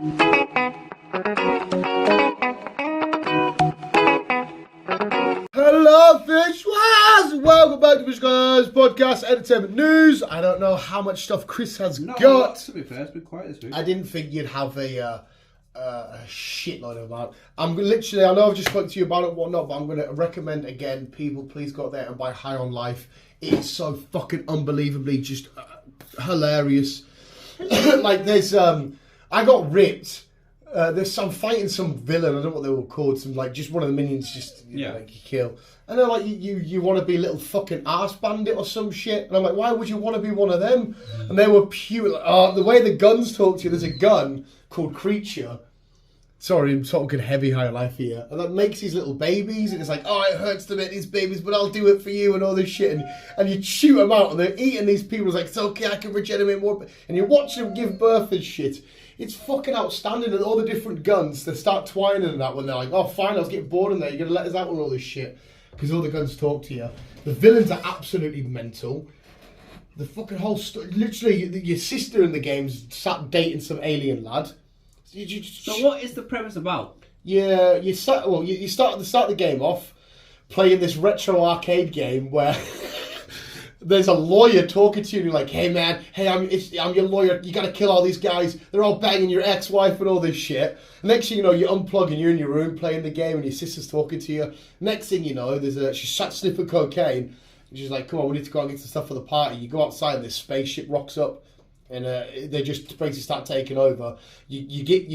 Hello, Fishwas! Welcome back to Guyz podcast, entertainment news. I don't know how much stuff Chris has got. To be fair, it's been quiet this week. I didn't think you'd have a shitload of that. I'm literally, I know I've just spoke to you about it and whatnot, but I'm going to recommend again, people, please go out there and buy High on Life. It is so fucking unbelievably just hilarious. Like there's, I got ripped. There's some fighting some villain. I don't know what they were called. Some like just one of the minions, just you know, like you kill. And they're like, you want to be a little fucking arse bandit or some shit. And I'm like, why would you want to be one of them? And they were pure. Like, the way the guns talk to you. There's a gun called Creature. Sorry, I'm talking heavy High Life here. And that makes these little babies, and it's like, oh, it hurts to make these babies, but I'll do it for you and all this shit. And you shoot them out, and they're eating these people. It's like, it's okay, I can regenerate more. And you watch them give birth and shit. It's fucking outstanding, and all the different guns, they start twining and that when they're like, oh, fine, I was getting bored in there. You're going to let us out with all this shit. Because all the guns talk to you. The villains are absolutely mental. The fucking whole literally, your sister in the game's sat dating some alien lad. So what is the premise about? Yeah, you start the game off playing this retro arcade game where there's a lawyer talking to you and you're like, hey man, hey, I'm your lawyer, you gotta kill all these guys, they're all banging your ex-wife and all this shit. Next thing you know, you unplug and you're in your room playing the game and your sister's talking to you. Next thing you know, she's sat sniffing cocaine and she's like, come on, we need to go and get some stuff for the party. You go outside and this spaceship rocks up. And they just basically start taking over. You get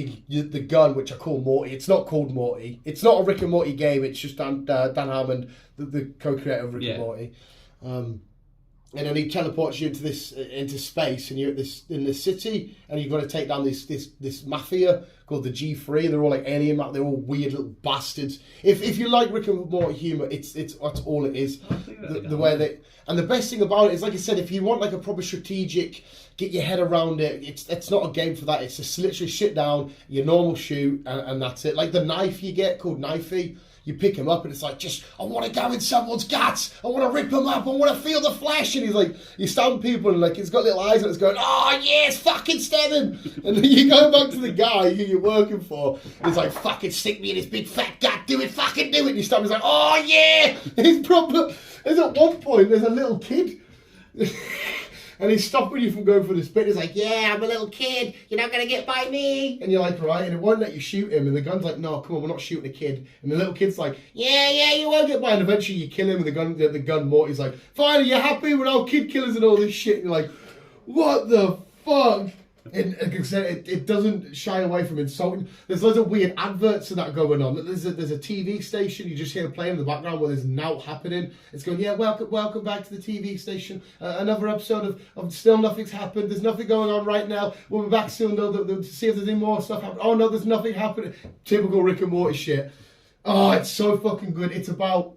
the gun, which I call Morty. It's not called Morty. It's not a Rick and Morty game. It's just Dan Harmon, the co-creator of Rick and Morty. And then he teleports you into space, and you're in this city, and you've got to take down this mafia called the G3. They're all like alien, they're all weird little bastards. If you like Rick and Morty humor, it's that's all it is. The way they, and the best thing about it is, like I said, if you want like a proper strategic, get your head around it, it's not a game for that. It's just literally sit down, your normal shoot, and that's it. Like the knife you get called Knifey. You pick him up and it's like, I want to go in someone's guts. I want to rip him up. I want to feel the flesh. And he's like, you stab people and like it's got little eyes and it's going, oh yes, fucking stab him. And then you go back to the guy who you're working for. And he's like, fucking stick me in his big fat gut. Do it, fucking do it. And you stab him. He's like, oh yeah. And he's proper. There's at one point, there's a little kid. And he's stopping you from going for the spit. He's like, yeah, I'm a little kid. You're not going to get by me. And you're like, right. And it won't let you shoot him. And the gun's like, no, come on, we're not shooting a kid. And the little kid's like, yeah, you won't get by. And eventually you kill him. And the gun Morty's like, fine, are you happy with all kid killers and all this shit? And you're like, what the fuck? And it doesn't shy away from insulting. There's loads of weird adverts and that going on. There's a TV station, you just hear playing in the background where there's now happening. It's going, yeah, welcome back to the TV station. Another episode of Still Nothing's Happened. There's nothing going on right now. We'll be back soon though to see if there's any more stuff happening. Oh no, there's nothing happening. Typical Rick and Morty shit. Oh, it's so fucking good. It's about,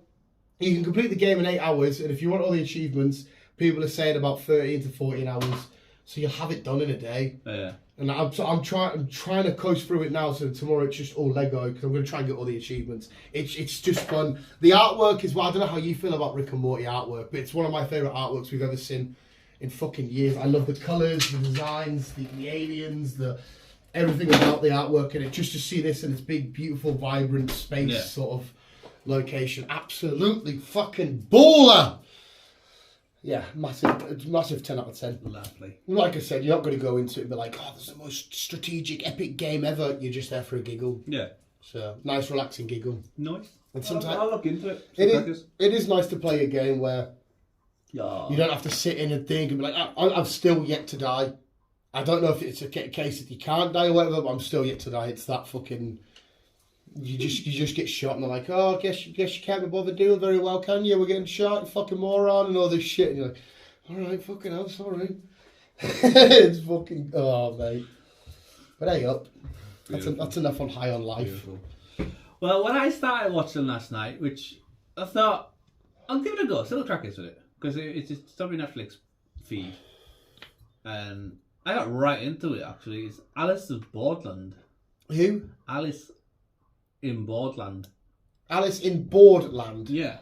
you can complete the game in 8 hours, and if you want all the achievements, people are saying about 13 to 14 hours. So you'll have it done in a day. Yeah. And I'm trying to coast through it now. So tomorrow it's just all Lego because I'm going to try and get all the achievements. It's just fun. The artwork is, well, I don't know how you feel about Rick and Morty artwork, but it's one of my favourite artworks we've ever seen in fucking years. I love the colours, the designs, the aliens, everything about the artwork, and just to see this in its big, beautiful, vibrant space sort of location, absolutely fucking baller. Yeah, massive 10 out of 10. Lovely. Like I said, you're not going to go into it and be like, oh, this is the most strategic, epic game ever. You're just there for a giggle. Yeah. So, nice, relaxing giggle. Nice. And sometimes I'll look into it. It is nice to play a game where you don't have to sit in and think and be like, I'm still yet to die. I don't know if it's a case that you can't die or whatever, but I'm still yet to die. It's that fucking... You just get shot and they're like, oh, I guess you can't be bothered doing very well, can you? We're getting shot, you fucking moron, and all this shit. And you're like, all right, fucking hell, sorry. It's fucking, oh, mate. But hey up. That's enough on High on Life. Beautiful. Well, when I started watching last night, which I thought, I'll give it a go, still crack with it, because it's on my Netflix feed. And I got right into it, actually. It's Alice in Borderland. Who? Alice in Borderland. Alice in Borderland? Yeah.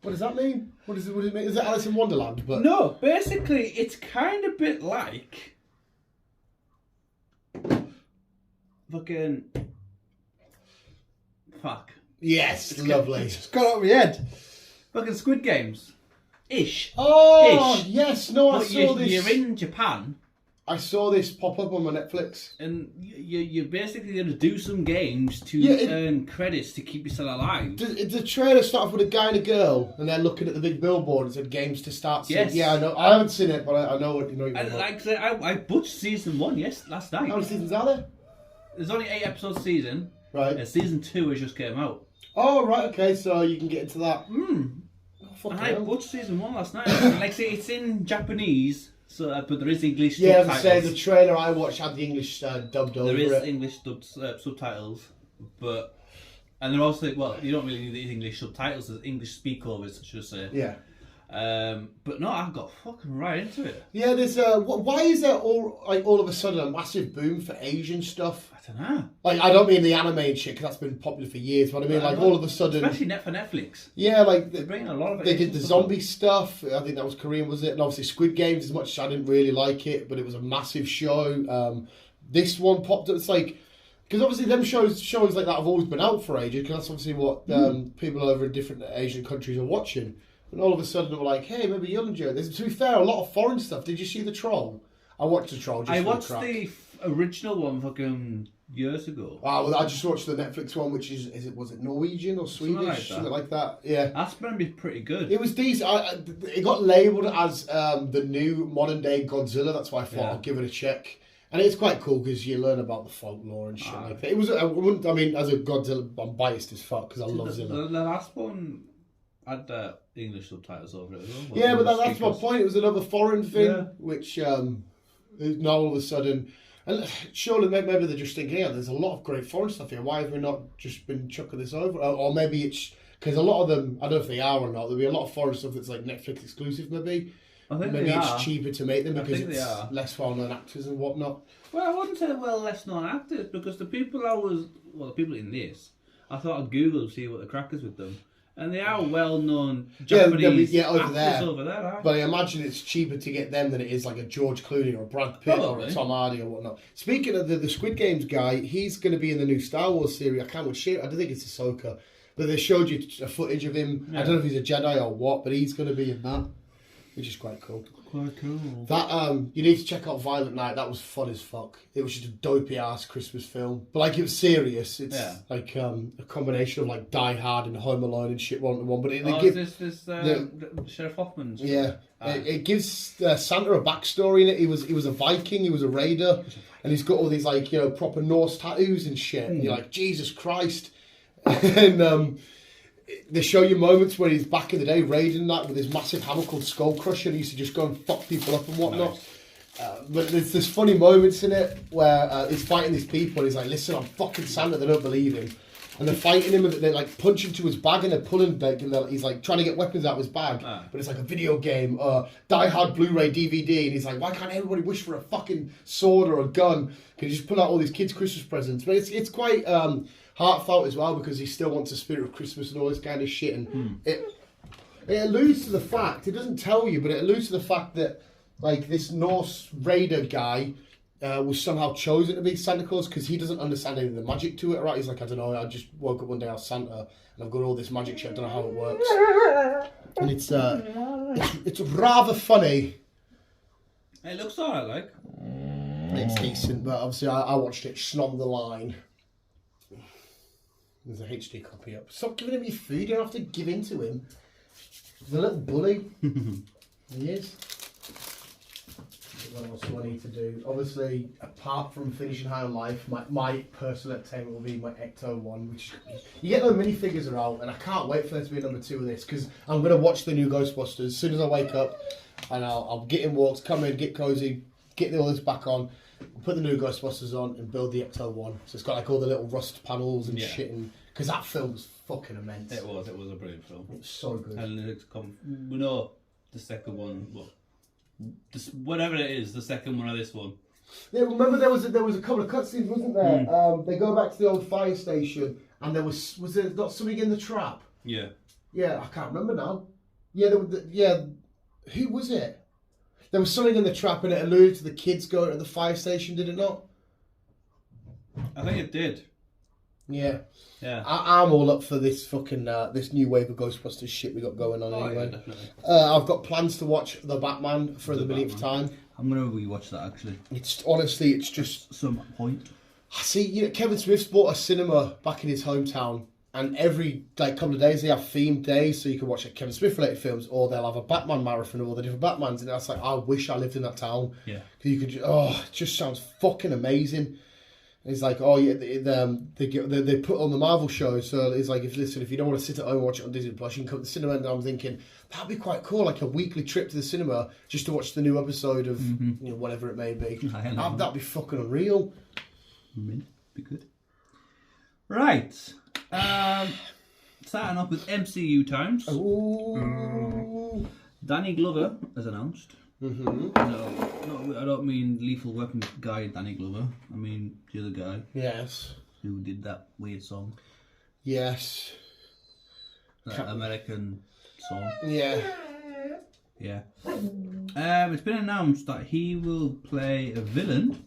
What does that mean? What does it mean? Is it Alice in Wonderland? But no, basically it's kind of a bit like fucking fuck. Yes, lovely. It's got out of my head. Fucking Squid Games. Ish. Oh, Ish. yes. No, I But saw this. you're in Japan, I saw this pop up on my Netflix. and you're basically going to do some games to earn credits to keep yourself alive. The trailer started with a guy and a girl, and they're looking at the big billboard and said games to start soon. Yes. Yeah, I know. I haven't seen it, but I know what you know. And like I said, I butched season 1 last night. How many seasons are there? There's only 8 episodes a season. Right. And season 2 has just came out. Oh, right. Okay, so you can get into that. Oh, fuck and hell. I watched season 1 last night. Like I say, it's in Japanese, so but there is English Yeah, I subtitles. say the trailer I watched had the English dubbed over There is it. English subtitles, but and they're also you don't really need the English subtitles. There's English speakovers, should I say? Yeah. But no, I got fucking right into it. Yeah, there's why is there all of a sudden a massive boom for Asian stuff? I don't know. Like, I don't mean the anime and shit, because that's been popular for years, but I mean, like, all of a sudden... Especially for Netflix. Yeah, like... They're bringing a lot of it. They did the zombie stuff. I think that was Korean, was it? And obviously Squid Games, as much as I didn't really like it, but it was a massive show. This one popped up. It's like... Because obviously them shows like that have always been out for ages, because that's obviously what people over in different Asian countries are watching. And all of a sudden they were like, hey, maybe you'll enjoy this. To be fair, a lot of foreign stuff. Did you see The Troll? I watched The Troll just I for watched the crack. the original one fucking years ago. Well, I just watched the Netflix one, which was it Norwegian or Swedish? Something like that. Yeah. That's going to be pretty good. It was decent. It got labelled as the new modern day Godzilla. That's why I thought I'll give it a check. And it's quite cool because you learn about the folklore and shit like that. It was. I mean, as a Godzilla, I'm biased as fuck because I love Zilla. The last one had English subtitles over it as well. Yeah, but that's my point. It was another foreign thing, which now all of a sudden. And surely maybe they're just thinking, yeah, there's a lot of great foreign stuff here. Why have we not just been chucking this over? Or maybe it's because a lot of them, I don't know if they are or not. There'll be a lot of foreign stuff that's like Netflix exclusive, maybe. I think maybe they it's are. cheaper to make them because think they it's are. less well-known actors and whatnot. Well, I wouldn't say less known actors because the people the people in this, I thought I'd Google to see what the crack is with them. And they are well-known Japanese over actors over there. Right? But I imagine it's cheaper to get them than it is like a George Clooney or a Brad Pitt or a Tom Hardy or whatnot. Speaking of the Squid Games guy, he's going to be in the new Star Wars series. I can't watch it. I don't think it's Ahsoka. But they showed you a footage of him. Yeah. I don't know if he's a Jedi or what, but he's going to be in that, which is quite cool. Quite cool. That you need to check out Violent Night. That was fun as fuck. It was just a dopey ass Christmas film, but like it was serious. It's like a combination of like Die Hard and Home Alone and shit one to one. But it this Sheriff Hoffman's. Yeah, it gives Santa a backstory in it. He was a Viking. He was a raider, and he's got all these like proper Norse tattoos and shit. And you're like, Jesus Christ, and they show you moments where he's back in the day raiding that with his massive hammer called Skull Crusher. And he used to just go and fuck people up and whatnot. Nice. But there's funny moments in it where he's fighting these people and he's like, listen, I'm fucking Santa. They don't believe him. And they're fighting him and they like punch into his bag and they're pulling back and he's like trying to get weapons out of his bag. But it's like a video game, Die Hard Blu-ray DVD. And he's like, why can't everybody wish for a fucking sword or a gun? Can you just pull out all these kids' Christmas presents? But it's quite... heartfelt as well because he still wants the spirit of Christmas and all this kind of shit, and it alludes to the fact, it doesn't tell you, but it alludes to the fact that like this Norse raider guy was somehow chosen to be Santa Claus because he doesn't understand any of the magic to it, right? He's like, I don't know, I just woke up one day I was Santa and I've got all this magic shit, I don't know how it works. And it's rather funny. It looks alright, like. It's decent, but obviously I watched it snom the line. There's a HD copy up. Stop giving him your food. You don't have to give in to him. He's a little bully. He is. What else do I need to do? Obviously, apart from finishing High on Life, my personal entertainment will be my Ecto one, which you get the minifigures are out, and I can't wait for there to be a number 2 of this because I'm going to watch the new Ghostbusters as soon as I wake up, and I'll get in walks, come in, get cozy, get all this back on. Put the new Ghostbusters on and build the Ecto one. So it's got like all the little rust panels and shit, and because that film was fucking immense. It was a brilliant film. It's so good. And we know the second one. Well, whatever it is, the second one of this one. Yeah, remember there was a couple of cutscenes, wasn't there? They go back to the old fire station, and there was there not something in the trap? Yeah. Yeah, I can't remember now. Yeah, who was it? There was something in the trap and it alluded to the kids going to the fire station, did it not? I think it did. Yeah. Yeah. I'm all up for this fucking this new wave of Ghostbusters shit we got going on anyway. Yeah, definitely. I've got plans to watch The Batman for the millionth time. I'm gonna rewatch that actually. It's honestly, it's just Some point. see. You know, Kevin Smith's bought a cinema back in his hometown, and every couple of days they have themed days, so you can watch Kevin Smith related films, or they'll have a Batman marathon of all the different Batmans. And that's like, I wish I lived in that town. Yeah. Because you could, it just sounds fucking amazing. It's like, oh yeah, they put on the Marvel show, so it's like, if you don't want to sit at home and watch it on Disney Plus, you can come to the cinema. And I'm thinking that'd be quite cool, like a weekly trip to the cinema just to watch the new episode of whatever it may be. That'd be fucking unreal. Be good. Right. Starting off with MCU times. Ooh. Danny Glover has announced. No, I don't mean Lethal Weapon guy Danny Glover. I mean the other guy Yes. who did that weird song. Yes. That American song. Yeah. Yeah. It's been announced that he will play a villain,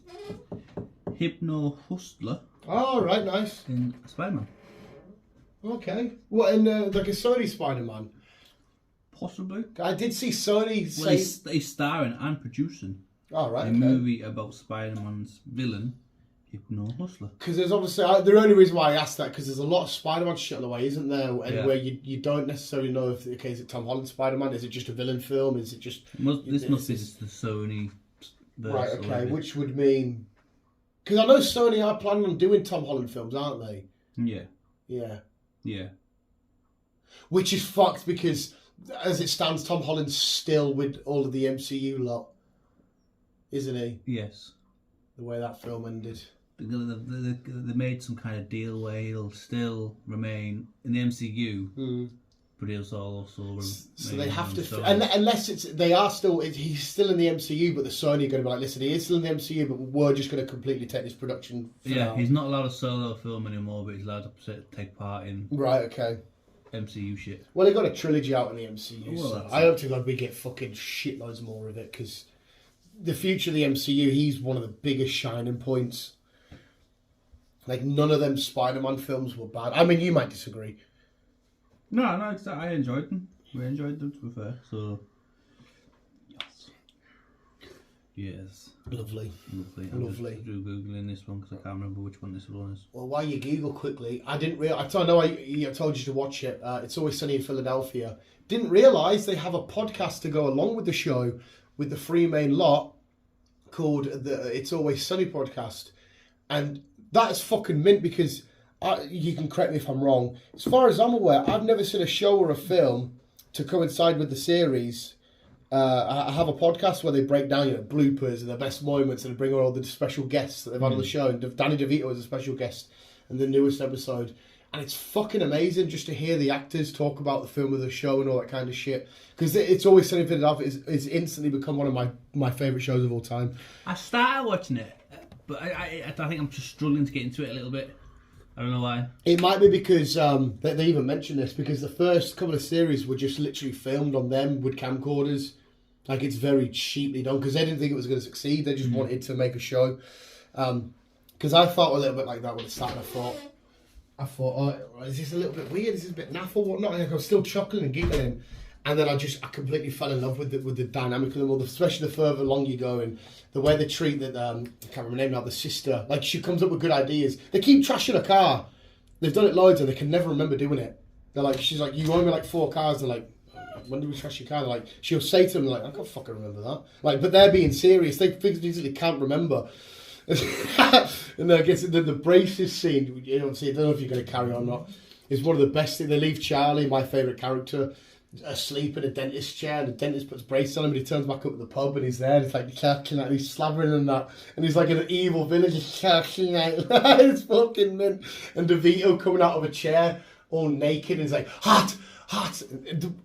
Hypno Hustler, Oh, right, nice. in Spider-Man. Okay. What, in like a Sony Spider-Man? Possibly. I did see Sony Well, say... he's starring and producing Oh, right, a okay. movie about Spider-Man's villain, Hypno Hustler. Because there's obviously... the only reason why I asked that, because there's a lot of Spider-Man shit on the way, isn't there? And Yeah. where you don't necessarily know if, okay, is it Tom Holland Spider-Man? Is it just a villain film? Is it just... This must be just the Sony verse. Right, or okay, whatever. which would mean... Because I know Sony are planning on doing Tom Holland films, aren't they? Yeah. Yeah. Yeah. Which is fucked because, as it stands, Tom Holland's still with all of the MCU lot, isn't he? Yes. The way that film ended. They made some kind of deal where he'll still remain in the MCU, but he'll also So they have to, and unless he's still in the MCU, but the Sony are going to be like, listen, he is still in the MCU, but we're just going to completely take this production. yeah, he's not allowed to solo film anymore, but he's allowed to take part in Right, okay. MCU shit. Well, they got a trilogy out in the MCU, Well, so I hope to God we get fucking shitloads more of it, because the future of the MCU, he's one of the biggest shining points. Like, none of them Spider-Man films were bad. I mean, you might disagree. No, I enjoyed them. We enjoyed them, to be fair. So, yes. Lovely. I'm just googling this one because I can't remember which one this one is. Well, while you Google quickly, I didn't realize. I know I told you to watch it. It's Always Sunny in Philadelphia. Didn't realise they have a podcast to go along with the show with the three main lot called the It's Always Sunny podcast. And that is fucking mint because, you can correct me if I'm wrong, as far as I'm aware, I've never seen a show or a film to coincide with the series. I have a podcast where they break down bloopers and the best moments, and they bring on all the special guests that they've had on the show. And Danny DeVito is a special guest in the newest episode. And it's fucking amazing just to hear the actors talk about the film of the show and all that kind of shit. Because It's Always Sunny in Philadelphia is instantly become one of my favourite shows of all time. I started watching it, but I think I'm just struggling to get into it a little bit. I don't know why. It might be because they even mentioned this, because the first couple of series were just literally filmed on them with camcorders. Like, it's very cheaply done because they didn't think it was going to succeed. They just wanted to make a show. Because I felt a little bit like that when it started. I thought, oh, is this a little bit weird? Is this a bit naff or whatnot? Like, I was still chuckling and giggling. And then I completely fell in love with the dynamic of them all, especially the further along you go and the way they treat that, I can't remember her name now, the sister. Like, she comes up with good ideas. They keep trashing a car. They've done it loads and they can never remember doing it. She's like, you owe me like 4 cars. They're like, when did we trash your car? They're like, she'll say to them, like, I can't fucking remember that. Like, but they're being serious. They physically can't remember. And I guess the braces scene, I don't know if you're going to carry on or not, is one of the best things. They leave Charlie, my favourite character, asleep in a dentist chair, and the dentist puts braces on him and he turns back up at the pub and he's there and it's like cackling out, he's slavering and that, and he's like in an evil village, he's cackling out. It's fucking mint. And DeVito coming out of a chair all naked and he's like, hot.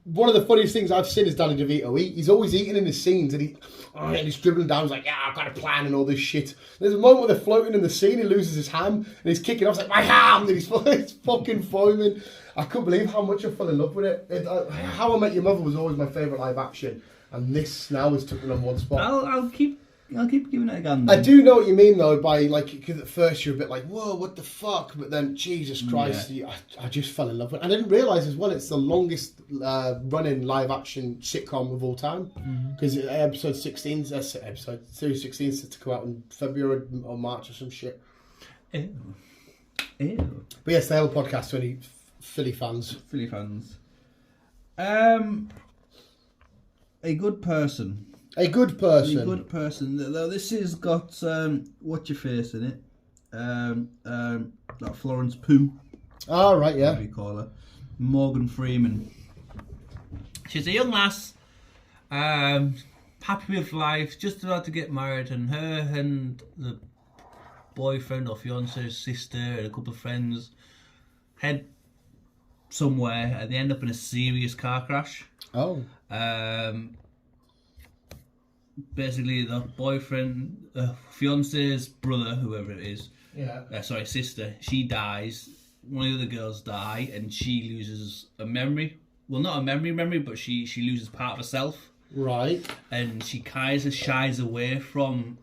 One of the funniest things I've seen is Danny DeVito. He's always eating in his scenes and he's dribbling down. He's like, yeah, I've got a plan and all this shit. There's a moment where they're floating in the scene. He loses his ham and he's kicking off. He's like, my ham! And he's fucking foaming. I couldn't believe how much I fell in love with it. How I Met Your Mother was always my favourite live action, and this now has took me on one spot. I'll keep I'll keep giving it a gander. I do know what you mean though. By like, because at first you're a bit like, whoa, what the fuck? But then, Jesus Christ, I just fell in love with it. I didn't realise as well it's the longest running live action sitcom of all time. Because series 16 is to come out in February or March or some shit. Ew. Ew. But yes, they have a podcast to any Philly fans. Philly fans. A good person. A good person. A good person. Though this has got what's your face in it? That Florence Pugh. Oh, right, yeah. What do you call her? Morgan Freeman. She's a young lass, happy with life, just about to get married, and her and the boyfriend or fiance's sister and a couple of friends head somewhere, and they end up in a serious car crash. Oh. Basically, the boyfriend, fiance's brother, whoever it is, sister, she dies. One of the other girls die, and she loses a memory. Well, not a memory, but she loses part of herself. Right. And she kind of shies away from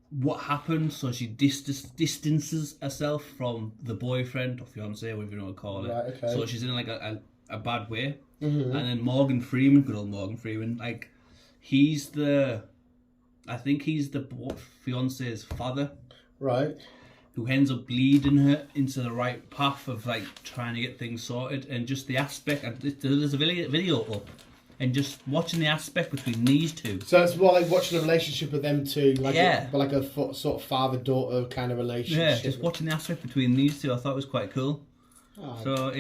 what happened, so she distances herself from the boyfriend or fiance, whatever you want to call it. Right, okay. So she's in like a bad way. Mm-hmm. And then Morgan Freeman, good old Morgan Freeman, like he's the fiance's father. Right. Who ends up leading her into the right path of like trying to get things sorted, and just the aspect. And there's a video up, and just watching the aspect between these two. So it's more like watching a relationship with them two, like Yeah. like a sort of father-daughter kind of relationship. Yeah, just watching the aspect between these two, I thought was quite cool. Oh, So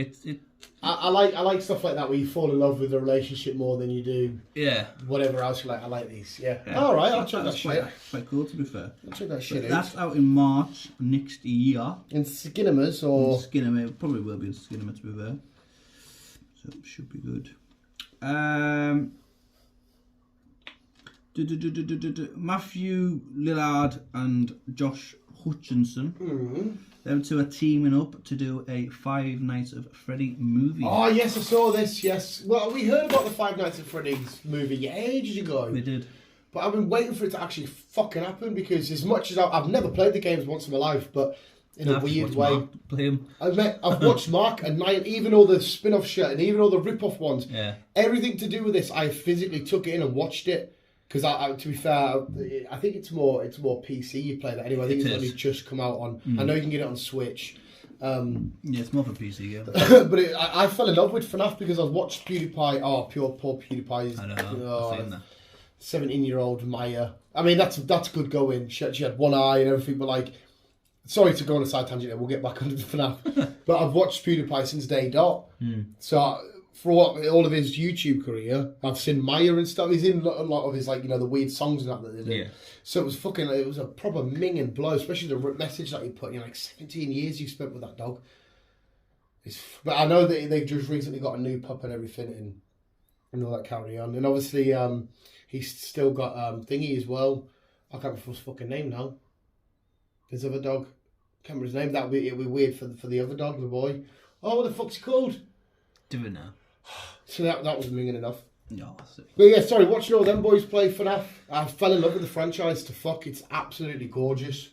I like stuff like that where you fall in love with the relationship more than you do yeah. whatever else you like. I like these. Yeah. All right, I'll check that shit. Quite cool, to be fair. I'll check that shit out. That's out in March next year. In cinemas or Skinner, it probably will be in Skinner, to be fair. So it should be good. Matthew Lillard and Josh Hutcherson. Them two are teaming up to do a Five Nights at Freddy movie. Oh yes, I saw this. Yes. Well, we heard about the Five Nights at Freddy's movie ages ago. They did. But I've been waiting for it to actually fucking happen because as much as I've never played the games once in my life, but in a weird way. Play him. I've watched Mark and Nine, even all the spin-off shit and even all the rip-off ones. Yeah. Everything to do with this, I physically took it in and watched it. Because to be fair, I think it's more PC you play that anyway. I think it's only just come out on. I know you can get it on Switch. Yeah, it's more for PC, yeah. But I fell in love with FNAF because I watched PewDiePie. Oh, poor PewDiePie's. I know. I've seen that. 17-year-old Maya. I mean, that's good going. She had one eye and everything, but like, sorry to go on a side tangent there. We'll get back onto the FNAF. But I've watched PewDiePie since day dot. So for all of his YouTube career, I've seen Maya and stuff. He's in a lot of his like the weird songs and that they do. Yeah. So it was a proper minging blow, especially the message that he put. Like 17 years you spent with that dog. But I know that they just recently got a new pup and everything and all that carry on. And obviously he's still got Thingy as well. I can't remember his fucking name now. His other dog. Can't remember his name. It'd be weird for the other dog, the boy. Oh, what the fuck's he called? Do it now. So that was minging enough. No, that's it. But yeah, sorry, watching all them boys play FNAF, I fell in love with the franchise to fuck. It's absolutely gorgeous.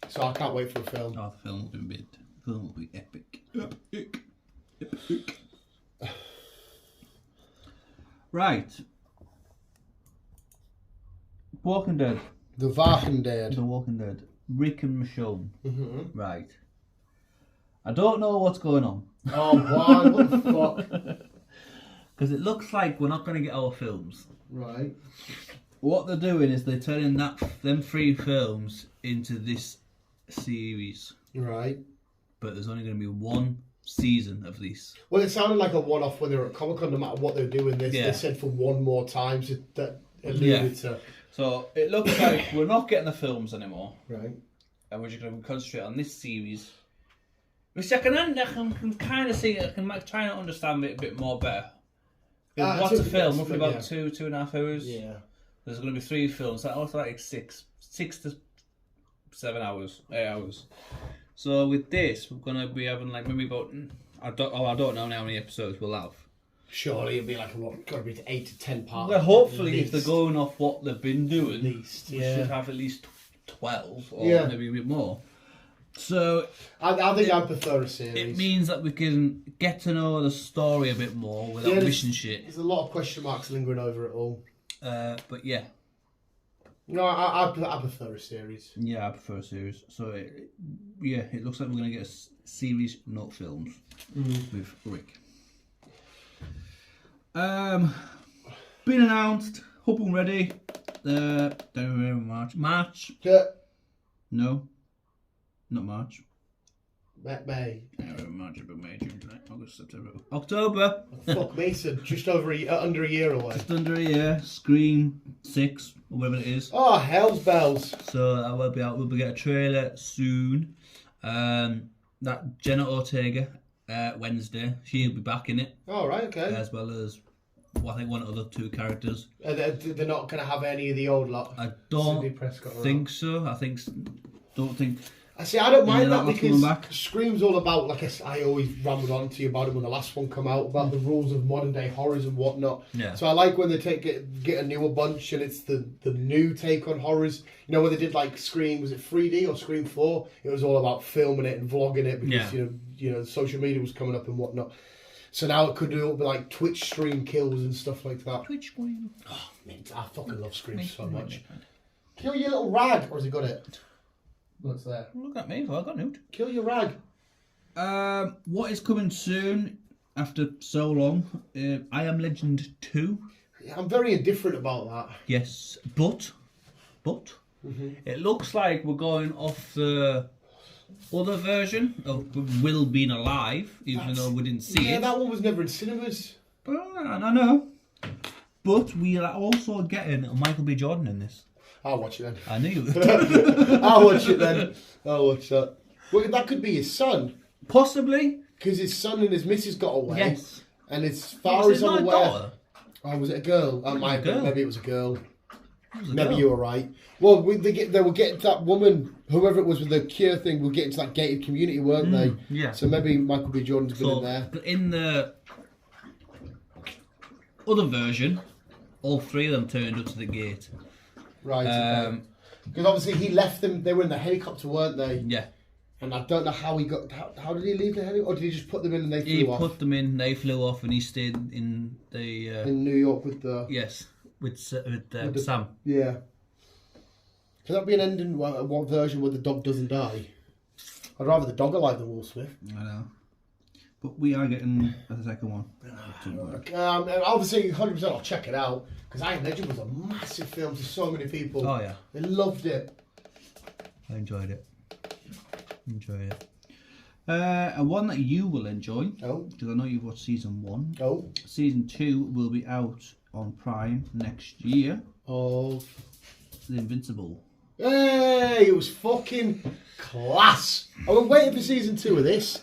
So I can't wait for the film. Oh, the film will be big. The film will be epic. Epic. Right. Walking Dead. The Walking Dead. The Walking Dead. Rick and Michonne. Mm-hmm. Right. I don't know what's going on. Oh, why? What the fuck? Because it looks like we're not going to get our films. Right. What they're doing is they're turning them 3 films into this series. Right. But there's only going to be 1 season of this. Well, it sounded like a one-off when they were at Comic-Con, no matter what they were doing this. Yeah. They said for one more time, so that alluded to... So it looks like we're not getting the films anymore. Right. And we're just going to concentrate on this series. Which I can kind of see, I can try and understand it a bit more better. What's a film? Roughly about 2.5 hours. Yeah. There's going to be 3 films. That also like 6 to 7 hours, 8 hours. So with this, we're going to be having like maybe about I don't know how many episodes we'll have, Surely it'd be like got to be 8 to 10 parts. Well, hopefully, if they're going off what they've been doing, at least, we yeah. should have at least 12 or Yeah. maybe a bit more. So I think I'd prefer a series. it means that we can get to know the story a bit more without missing shit. There's a lot of question marks lingering over it all. But yeah. No, I prefer a series. Yeah, I prefer a series. So it looks like we're going to get a series, not films, with Rick. Been announced. Hope I'm ready. March. No, not March. May. March, April, May, June, July, August, September, October. Fuck me, so just over under a year away. Just under a year. Scream 6 or whatever it is. Oh, hell's bells! So that will be out. We'll get a trailer soon. That Jenna Ortega, Wednesday, she'll be back in it. Oh, right, okay. As well as, I think, one of the other 2 characters. They're not going to have any of the old lot. I don't think so. Don't think. I see. I don't mind that not coming because back. Scream's all about, like I always rambled on to you about it when the last one come out, about the rules of modern day horrors and whatnot. Yeah. So I like when they get a newer bunch and it's the new take on horrors. You know, when they did like Scream, was it 3D or Scream 4? It was all about filming it and vlogging it because you know social media was coming up and whatnot. So now it could do be like Twitch stream kills and stuff like that. Twitch Scream. Oh, mint! I fucking love Scream so much. Kill your little rag, or has he got it? What's there? Look at me, I got nude. Kill your rag. What is coming soon after so long? I Am Legend 2. Yeah, I'm very indifferent about that. Yes, but it looks like we're going off the other version of Will Being Alive, even though we didn't see it. Yeah, that one was never in cinemas. I know. But we are also getting Michael B. Jordan in this. I'll watch it then. I knew you would. I'll watch it then. I'll watch that. Well, that could be his son. Possibly. Because his son and his missus got away. Yes. And as far as I'm aware... Daughter? Oh, was it a girl? Maybe it was a girl. Maybe girl. you were right. Well, they were getting that woman, whoever it was with the cure thing, were getting to that gated community, weren't they? Yeah. So maybe Michael B. Jordan's been in there. But in the other version, all 3 of them turned up to the gate. Right. Because obviously he left them. They were in the helicopter, weren't they? Yeah. And I don't know how he got. How did he leave the helicopter? Or did he just put them in and they flew off? He put them in. They flew off, and he stayed in the. In New York with the. Yes, with Sam. Yeah. Could that be an ending? What version where the dog doesn't die? I'd rather the dog alive than Will Smith. I know. But we are getting a second one. And obviously, 100% I'll check it out because I Am Legend was a massive film to so many people. Oh yeah, they loved it. I enjoyed it. And one that you will enjoy. Oh. Because I know you've watched season 1. Oh. Season 2 will be out on Prime next year. Oh. The Invincible. Hey, it was fucking class. I was waiting for season 2 of this.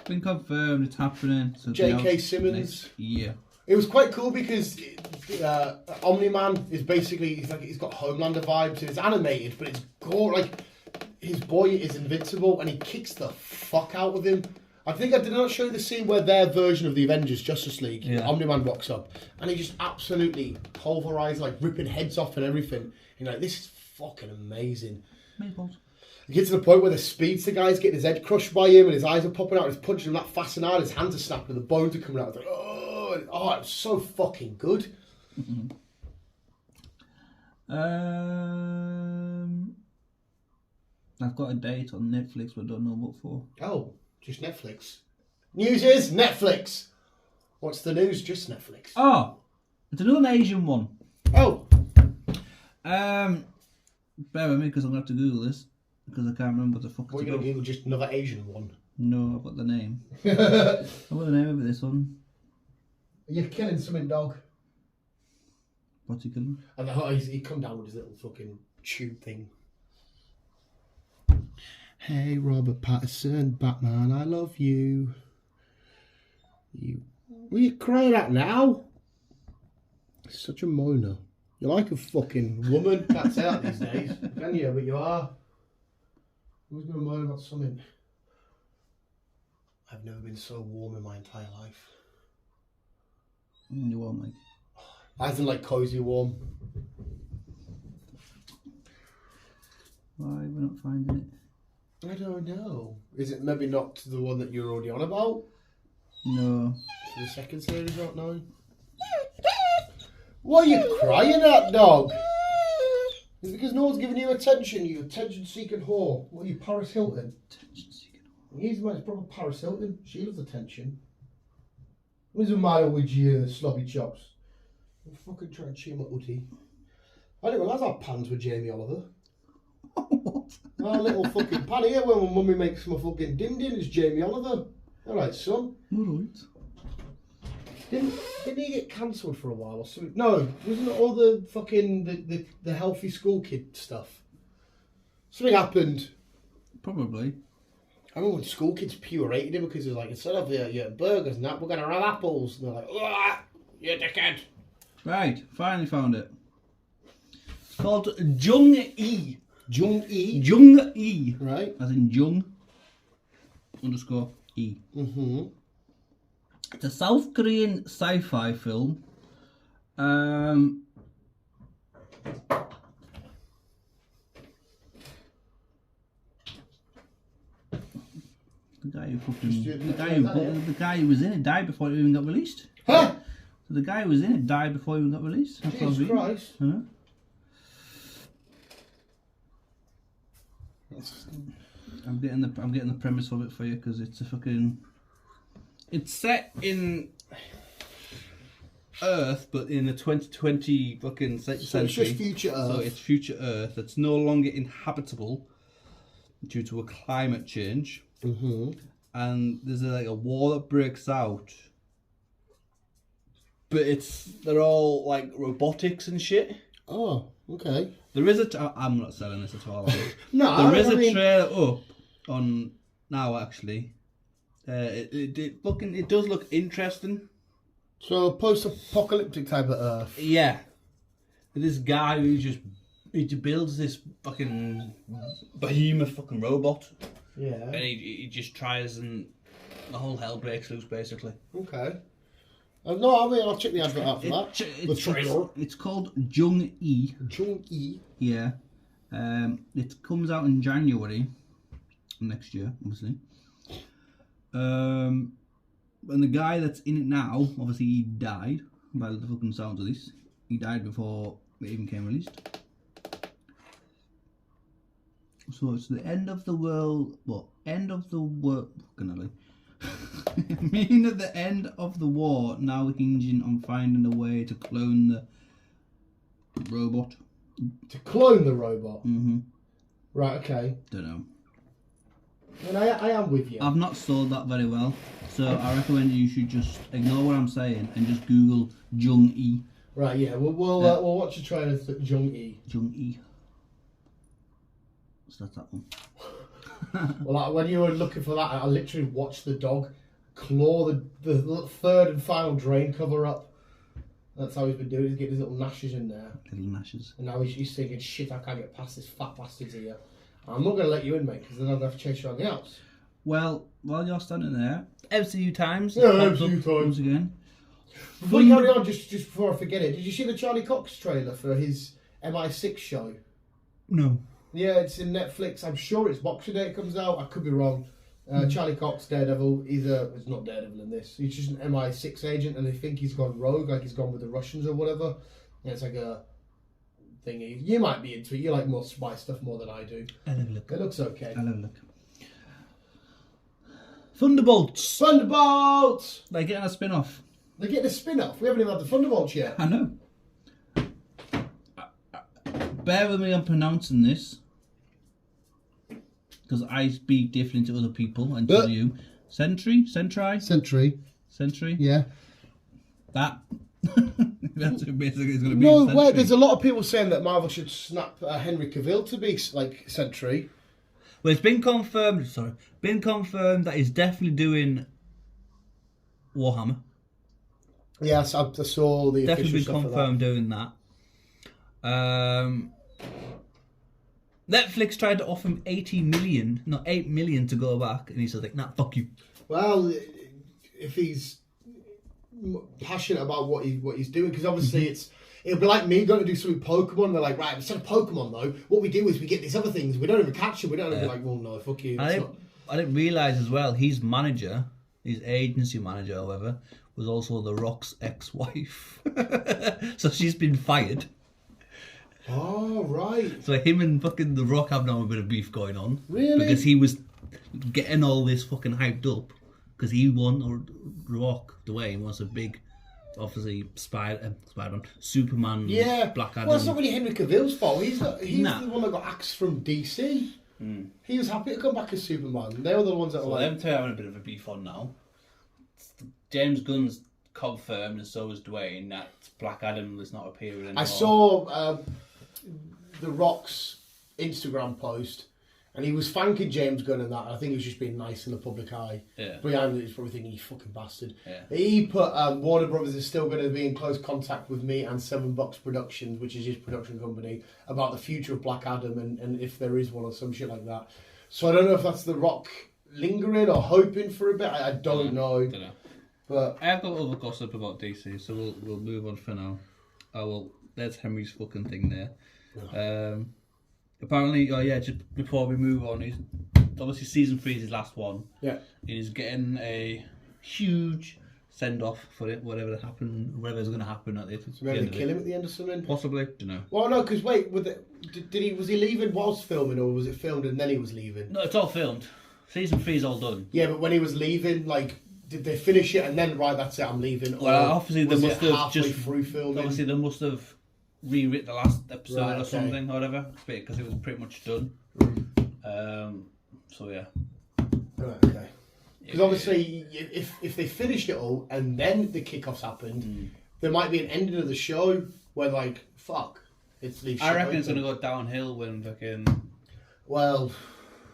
Been confirmed, it's happening. So J.K. Simmons. Yeah. It was quite cool because Omni-Man is basically he's got Homelander vibes and it's animated, but it's gore. Like his boy is invincible and he kicks the fuck out of him. I think I did not show you the scene where their version of the Avengers Justice League, Omni-Man rocks up and he just absolutely pulverized, like ripping heads off and everything. And like, this is fucking amazing. Maples. You get to the point where the speedster guy's getting his head crushed by him and his eyes are popping out and he's punching him that fast and hard, his hands are snapping and the bones are coming out. It's like, oh, it was so fucking good. Mm-hmm. I've got a date on Netflix, but I don't know what for. Oh, just Netflix. News is Netflix. What's the news? Just Netflix. Oh, it's another Asian one. Oh. Bear with me because I'm going to have to Google this because I can't remember what the fuck it's What are you going to Google? Just another Asian one? No, I've got the name. I've got the name of this one. You're killing something, dog. What's he killing? And he come down with his little fucking tube thing. Hey, Robert Pattinson, Batman, I love you. What are you crying at now? Such a moaner. You're like a fucking woman. Can't say that these days, can you? But you are. Who's going to moan about something? I've never been so warm in my entire life. You won't like. I think like cozy warm. Why we're not finding it? I don't know. Is it maybe not the one that you're already on about? No. The second series out now. What are you crying at, dog? It's because no one's giving you attention, you attention-seeking whore. What are you, Paris Hilton? Attention-seeking whore. He's my proper Paris Hilton. She loves attention. What's the matter with you, slobby chops? I'm fucking trying to chew my utty. I didn't realise our pans were Jamie Oliver. What? Our little fucking pan here when my mummy makes my fucking din-din is Jamie Oliver. Alright, son. Alright. Didn't he get cancelled for a while or something? No, wasn't it all the fucking the healthy school kid stuff? Something happened. Probably. I remember when school kids purated him because it was like, instead of your burgers and that, we're going to have apples. And they're like, "Ugh, you dickhead." Right, finally found it. It's called Jung-E. Jung-E? Jung-E. Right. As in Jung _E. Mm-hmm. It's a South Korean sci-fi film. The guy who was in it died before it even got released. Huh? So the guy who was in it died before it even got released. That's what I was Jesus reading. Christ. Huh? I'm getting the premise of it for you because it's a fucking. It's set in Earth, but in the 2020 fucking century. So it's just future Earth. So it's future Earth that's no longer inhabitable due to a climate change. Mm-hmm. And there's a war that breaks out. But they're all like robotics and shit. Oh, okay. There is I'm not selling this at all. No, there is a trailer up on now actually. It does look interesting. So post-apocalyptic type of Earth. Yeah. This guy who he builds this fucking behemoth fucking robot. Yeah. And he just tries and the whole hell breaks loose basically. Okay. No, I mean I'll check the advert out for that. The trailer. It's called Jung-E. Jung-E. Yeah. It comes out in January next year, obviously. And the guy that's in it now, obviously he died by the fucking sounds of this. He died before it even came released. So it's the end of the world. What? End of the world. Fucking meaning at the end of the war, now hinging on finding a way to clone the robot. To clone the robot? Mm-hmm. Right, okay. Don't know. And I am with you. I've not sold that very well, so I recommend you should just ignore what I'm saying and just Google Jung-E. Right, yeah, we'll watch the trailer for Jung-E. Jung-E. So that's that one. Well, when you were looking for that, I literally watched the dog claw the third and final drain cover up. That's how he's been doing. He's getting his little gnashes in there. Little gnashes. And now he's thinking, shit, I can't get past this fat bastard's here. I'm not going to let you in, mate, because then I'm going to have to chase you around the house. Well, while you're standing there, MCU Times. Yeah, MCU Times. Once again. Before you carry on, just before I forget it, did you see the Charlie Cox trailer for his MI6 show? No. Yeah, it's in Netflix. I'm sure it's Boxing Day it comes out. I could be wrong. Charlie Cox, Daredevil. He's not Daredevil in this. He's just an MI6 agent, and they think he's gone rogue, like he's gone with the Russians or whatever. And it's like a thingy. You might be into it. You like more spy stuff more than I do. I'll have a look. It looks okay. I'll have a look. Thunderbolts. Thunderbolts! They're getting a spin-off. They're getting a spin-off. We haven't even had the Thunderbolts yet. I know. Bear with me on pronouncing this. Because I speak different to other people and to you. Sentry? Sentry. Yeah. That. That's basically it's going to be. No, Sentry. wait, there's a lot of people saying that Marvel should snap Henry Cavill to be like Sentry. Well, it's been confirmed. Been confirmed that he's definitely doing Warhammer. Yes, I saw the Definitely official been stuff confirmed doing that. Netflix tried to offer him 8 million to go back, and he's like, "Nah, fuck you." Well, if he's passionate about what he's doing, because obviously it'll be like me going to do something Pokemon. They're like, right, instead of Pokemon though, what we do is we get these other things. We don't even catch them. We don't even like, well, no, fuck you. I didn't realise as well, his manager, his agency manager, however, was also The Rock's ex-wife. So she's been fired. Oh, right. So him and fucking The Rock have now a bit of beef going on. Really? Because he was getting all this fucking hyped up. Because he won, or Rock, Dwayne, was a big, obviously, Spider-Man, Superman, Black Adam. Well, it's not really Henry Cavill's fault. He's the one that got axed from DC. He was happy to come back as Superman. They were the ones that were like... them two are having a bit of a beef on now. James Gunn's confirmed, and so is Dwayne, that Black Adam is not appearing anymore. I saw The Rock's Instagram post, and he was thanking James Gunn and that. I think he was just being nice in the public eye. Yeah. Behind it, he's probably thinking, you fucking bastard. Yeah. He put, Warner Brothers is still going to be in close contact with me and Seven Bucks Productions, which is his production company, about the future of Black Adam and if there is one or some shit like that. So I don't know if that's The Rock lingering or hoping for a bit. I don't know. Don't know. But I have got other gossip about DC, so we'll move on for now. Oh well, there's Henry's fucking thing there. Apparently, just before we move on, he's obviously season 3 is his last one. Yeah. He's getting a huge send off for it, whatever's going to happen at it. So maybe they kill him at the end of something? Possibly, don't know. Well, no, because wait, was he leaving whilst filming, or was it filmed and then he was leaving? No, it's all filmed. Season 3 is all done. Yeah, but when he was leaving, like, did they finish it and then, right, that's it, I'm leaving? Well, obviously they must have halfway just through filming. Obviously they must have rewritten the last episode Right, or okay. something, or whatever, because it was pretty much done. So yeah. Right, okay. Because obviously, if they finished it all and then the kickoffs happened, there might be an ending of the show where, like, fuck, it's leave. I reckon it's going to go downhill when fucking. Well,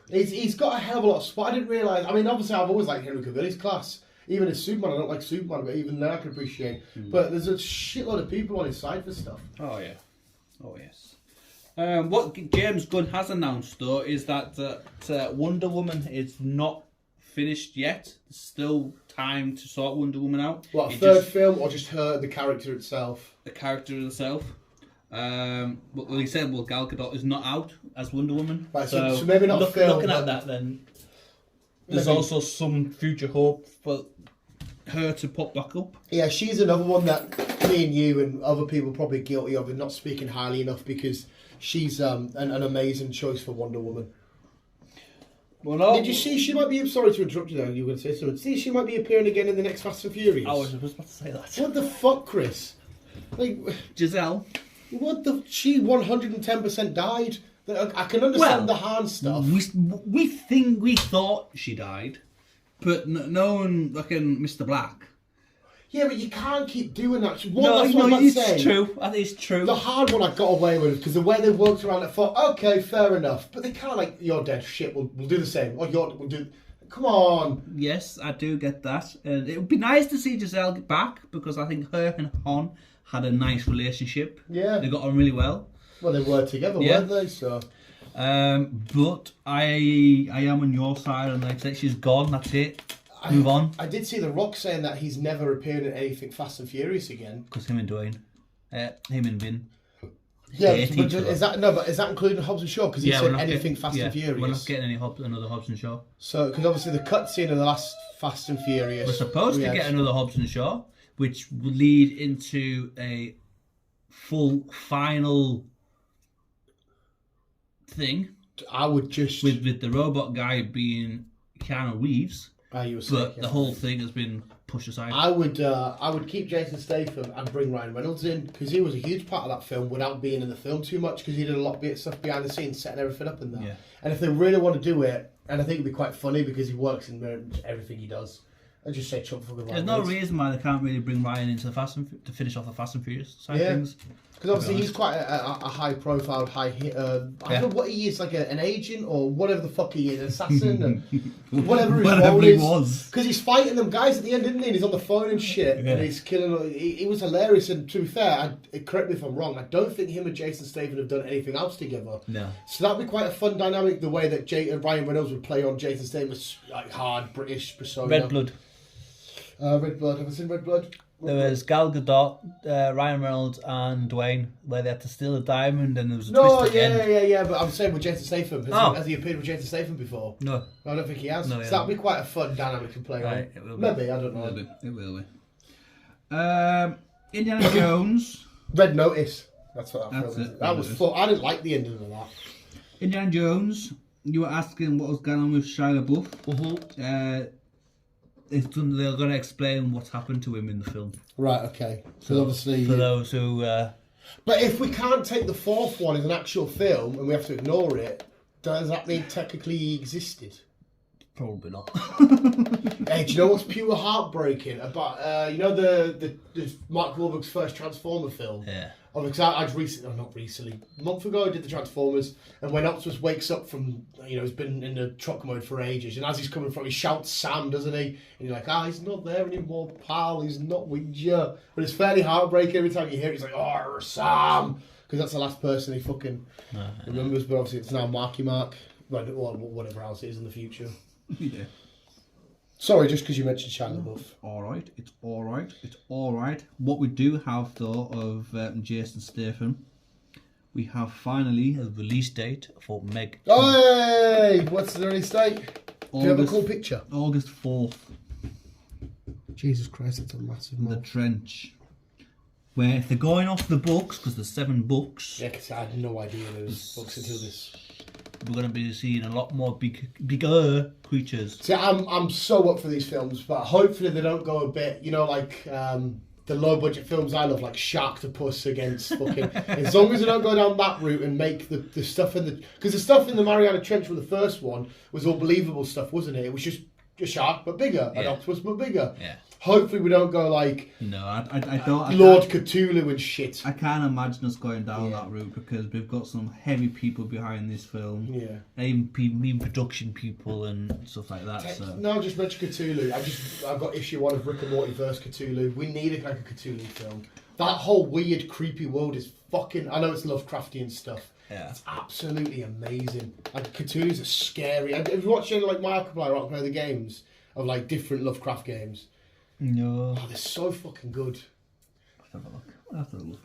he's got a hell of a lot of spot. I didn't realise. I mean, obviously, I've always liked Henry Cavill's class. Even as Superman, I don't like Superman, but even then I can appreciate. But there's a shitload of people on his side for stuff. Oh yeah. Oh yes. What James Gunn has announced though is that Wonder Woman is not finished yet. There's still time to sort Wonder Woman out. What, a third film or just the character itself? The character itself. But he said, Gal Gadot is not out as Wonder Woman. Right, so maybe not looking at that then. There's also some future hope for her to pop back up. Yeah, she's another one that me and you and other people are probably guilty of and not speaking highly enough, because she's an amazing choice for Wonder Woman. Well, no. Did you see she might be... Sorry to interrupt you there, you were going to say something. See, she might be appearing again in the next Fast and Furious. I was about to say that. What the fuck, Chris? Like, Giselle. what the... She 110% died. I can understand the Han stuff. We thought she died, but no one fucking Mr. Black. Yeah, but you can't keep doing that. That's No, what I'm it's saying. true. That is true. The hard one I got away with because the way they worked around it, I thought, okay, fair enough. But they can't, like, you're dead, shit, we'll do the same. Or we'll do... Come on. Yes, I do get that. And it would be nice to see Giselle get back, because I think her and Han had a nice relationship. Yeah. They got on really well. Well, they were together, weren't they? So... But I am on your side, and like I said, she's gone, that's it. Move on. I did see The Rock saying that he's never appeared in anything Fast and Furious again. Because him and Dwayne. Him and Vin. Yeah, but is that including Hobbs and Shaw? Because he said anything Fast and Furious. We're not getting another Hobbs and Shaw. So, because obviously the cutscene of the last Fast and Furious... We're supposed to get another Hobbs and Shaw, which will lead into a full final thing. I would just... With the robot guy being Keanu Reeves, the whole thing has been pushed aside. I would keep Jason Statham and bring Ryan Reynolds in, because he was a huge part of that film without being in the film too much, because he did a lot of stuff behind the scenes, setting everything up in there. Yeah. And if they really want to do it, and I think it'd be quite funny because he works in everything he does, I'd just say chop for the Ryan There's no reason why they can't really bring Ryan into to finish off the Fast and Furious side of things. Because obviously he's quite a high-profile, I don't know what he is, like an agent or whatever the fuck he is, an assassin and whatever his role is. Because he's fighting them guys at the end, isn't he? And he's on the phone and shit, and he's killing. He was hilarious. And to be fair, correct me if I'm wrong, I don't think him and Jason Statham have done anything else together. No. So that'd be quite a fun dynamic. The way that Ryan Reynolds would play on Jason Statham's like hard British persona. Red Blood. Red Blood. Have I seen Red Blood? There was Gal Gadot, Ryan Reynolds, and Dwayne, where they had to steal a diamond, and there was a No, twist at the end. yeah. But I'm saying with Jason Statham. Has he appeared with Jason Statham before? No. I don't think he has. No, So that'll be quite a fun dynamic to play Right, on. it will be. Maybe, I don't know. It will be. Indiana Jones. Red Notice. That's what that That's film is. it, That Red was Notice. fun. I didn't like the ending of that. Indiana Jones. You were asking what was going on with Shia LaBeouf. Mm-hmm. They're going to explain what's happened to him in the film. Right, okay. So obviously... For those who... But if we can't take the fourth one as an actual film and we have to ignore it, does that mean technically he existed? Probably not. Hey, do you know what's pure heartbreaking about you know the Mark Wahlberg's first Transformer film? Yeah. Oh, because I'd recently, not recently, a month ago I did the Transformers, and when Optimus wakes up from, he's been in the truck mode for ages, and as he's coming from, he shouts Sam, doesn't he? And you're like, he's not there anymore, pal, he's not with you. But it's fairly heartbreaking every time you hear it. He's like, oh, Sam, because that's the last person he fucking remembers. But obviously it's now Marky Mark, or whatever else it is in the future. Yeah. Sorry, just because you mentioned Shia LaBeouf. Alright, it's alright. What we do have though of Jason Statham, we have finally A release date for Meg. Hey! What's the release date? Do you have a cool picture? August 4th, Jesus Christ, that's a massive The month. Trench. Where if they're going off the books, because there's 7 books, Yeah, because I had no idea there was books until this. we're going to be seeing a lot more bigger creatures. See, I'm so up for these films, but hopefully they don't go a bit, like the low budget films I love, like Sharktopus against fucking. As long as they don't go down that route and make the stuff in the. Because the stuff in the Mariana Trench from the first one was all believable stuff, wasn't it? It was just a shark, but bigger. An Yeah. octopus, but bigger. Yeah. Hopefully we don't go like No, I don't. Lord Cthulhu and shit. I can't imagine us going down that route because we've got some heavy people behind this film. Yeah. Even production people and stuff like that. So. No, just mention Cthulhu. I've got issue 1 of Rick and Morty versus Cthulhu. We need a Cthulhu film. That whole weird, creepy world is fucking. I know it's Lovecraftian stuff. Yeah. It's absolutely amazing. Like Cthulhu's a scary. Have you watched any like Markiplier or play the games of like different Lovecraft games? No. Oh, they're so fucking good. Let's have a look.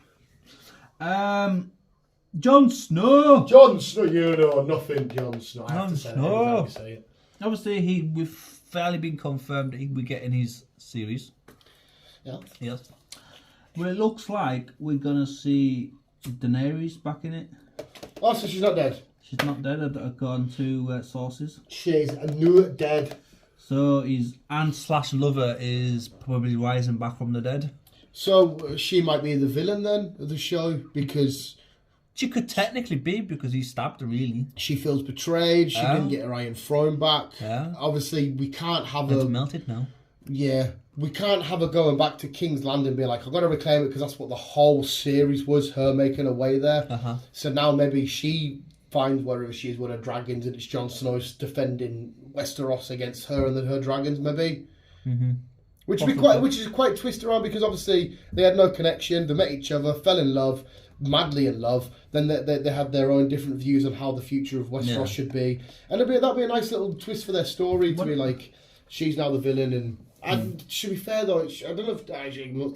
Jon Snow. Jon Snow, you know nothing. Jon Snow. I have to say that every time you say it. Obviously, we've fairly been confirmed that we're getting his series. Yeah. Yes. Well, it looks like we're gonna see Daenerys back in it. Oh, so she's not dead. She's not dead, according to sources. She's not dead. So his aunt/lover is probably rising back from the dead. So she might be the villain then of the show because She could technically be because he stabbed her, really. she feels betrayed. She didn't get her Iron Throne back. Yeah. Obviously, we can't have It's her. melted now. Yeah, we can't have her going back to King's Landing and be like, I've got to reclaim it because that's what the whole series was, her making her way there. Uh-huh. So now maybe she finds wherever she is with her dragons and it's Jon Snow's defending Westeros against her and then her dragons, maybe. Mm-hmm. Which is quite twisted around because obviously they had no connection. They met each other, fell in love, madly in love. Then they had their own different views on how the future of Westeros should be, and that'd be a nice little twist for their story to be like she's now the villain. And to be fair though, I don't know if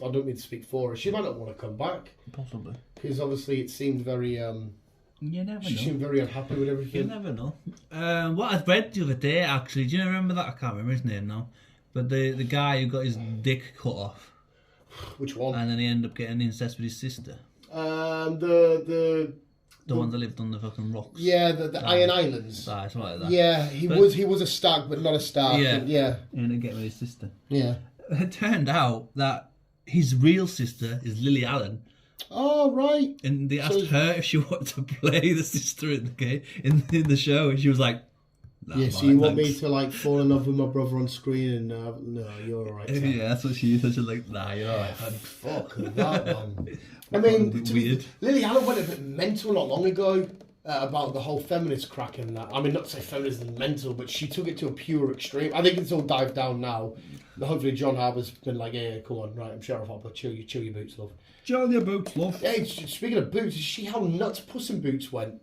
I don't mean to speak for her. She might not want to come back Possibly. because obviously it seemed very. You never She know. seemed very unhappy with You everything. never know. What I read the other day, actually, do you remember that? I can't remember his name now. But the guy who got his dick cut off Which one? and then he ended up getting incest with his sister. The one that lived on the fucking rocks. yeah, the Iron Islands. Ah, something like that. Yeah, he was a stag, but not a star. Yeah. Yeah, He ended up getting with his sister. yeah. It turned out that his real sister is Lily Allen. Oh right. And they asked her if she wanted to play the sister in the game, in the show, and she was like, nah, Yeah, so mate, you want me thanks." to like fall in love with my brother on screen and no, you're alright. Yeah, that's what she said. She was like, nah, you're alright. Fuck that one. I mean, Weird. Lily Allen went a bit mental not long ago about the whole feminist crack and that. I mean, not to say feminism is mental, but she took it to a pure extreme. I think it's all dived down now. Hopefully John Harbour's been like, yeah, come on, right, I'm Sheriff Hopper, chill your boots, love. Chill your boots, love. Hey, speaking of boots, did you see how nuts Puss in Boots went?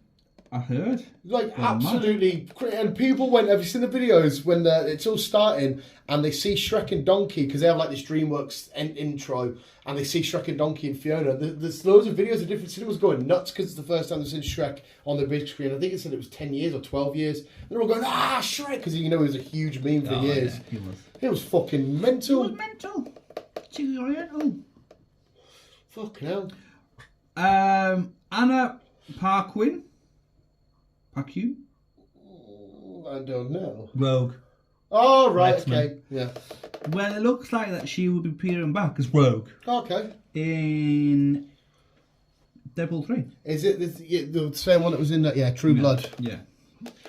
I heard. Like, absolutely. And people went, have you seen the videos when it's all starting and they see Shrek and Donkey, because they have like this DreamWorks intro, and they see Shrek and Donkey and Fiona. There's loads of videos of different cinemas going nuts because it's the first time they've seen Shrek on the big screen. I think it said it was 10 years or 12 years. And they're all going, Shrek! Because, you know, it was a huge meme for years. Yeah, it was fucking mental. It was mental. Cheesy Oriental. Fucking hell. Anna Paquin. Paquin? I don't know. Rogue. Oh, right, X-Men. okay. Yeah. Well, it looks like that she will be appearing back as Rogue. Okay. In Deadpool 3. Is it the same one that was in that? Yeah, True Blood. Yeah.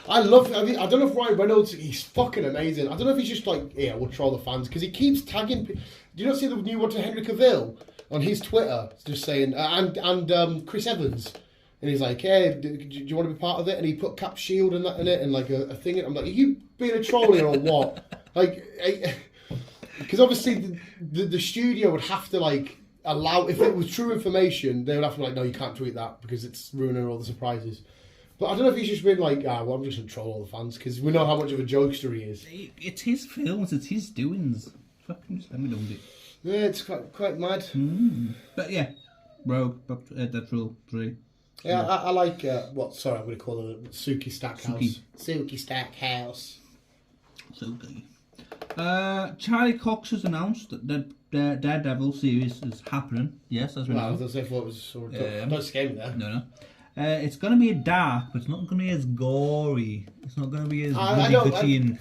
I don't know if Ryan Reynolds, he's fucking amazing. I don't know if he's just like, yeah, we'll troll the fans, because he keeps tagging. Do you not see the new one to Henry Cavill on his Twitter, just saying, and Chris Evans, and he's like, hey, do you want to be part of it? And he put Cap Shield and that in it, and like a thing. I'm like, are you being a troll here or what? Like, because obviously the studio would have to like allow, if it was true information, they would have to be like, no, you can't tweet that because it's ruining all the surprises. But I don't know if he's just been like, well, I'm just going to troll all the fans, because we know how much of a jokester he is. It's his films, it's his doings. Fucking just let me know it. Yeah, it's quite mad. But yeah, Rogue, Deadpool 3. Yeah, I like, I'm going to call it Suki Stackhouse. Suki Stackhouse. Suki. Charlie Cox has announced that the Daredevil series is happening. Yes, as we know. As I thought it was sort of don't scare me there. No. It's going to be dark, but it's not going to be as gory. It's not going to be as gritty and...